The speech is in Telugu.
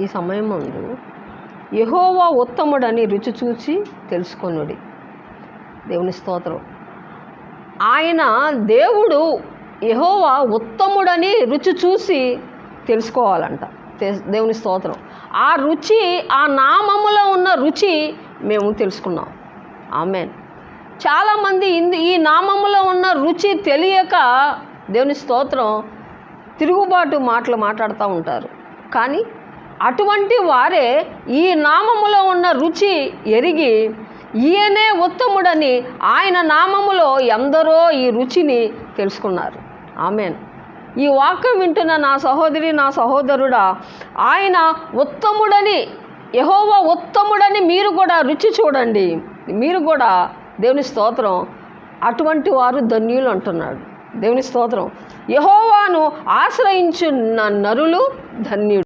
ఈ సమయం ముందు యెహోవా ఉత్తముడని రుచి చూచి తెలుసుకొనుడి. దేవుని స్తోత్రం. ఆయన దేవుడు యెహోవా ఉత్తముడని రుచి చూసి తెలుసుకోవాలంట. దేవుని స్తోత్రం. ఆ రుచి, ఆ నామములో ఉన్న రుచి మేము తెలుసుకున్నాం. ఆమేన్. చాలామంది ఈ నామములో ఉన్న రుచి తెలియక దేవుని స్తోత్రం తిరుగుబాటు మాటలు మాట్లాడుతూ ఉంటారు. కానీ అటువంటి వారే ఈ నామములో ఉన్న రుచి ఎరిగి ఈయనే ఉత్తముడని ఆయన నామములో ఎందరో ఈ రుచిని తెలుసుకున్నారు. ఆమేన్. ఈ వాక్యం వింటున్న నా సహోదరి, నా సహోదరుడా, ఆయన ఉత్తముడని, యెహోవా ఉత్తముడని మీరు కూడా రుచి చూడండి. మీరు కూడా దేవుని స్తోత్రం అటువంటి వారు ధన్యులు అంటున్నాడు. దేవుని స్తోత్రం. యెహోవాను ఆశ్రయించున్న నరులు ధన్యుడు.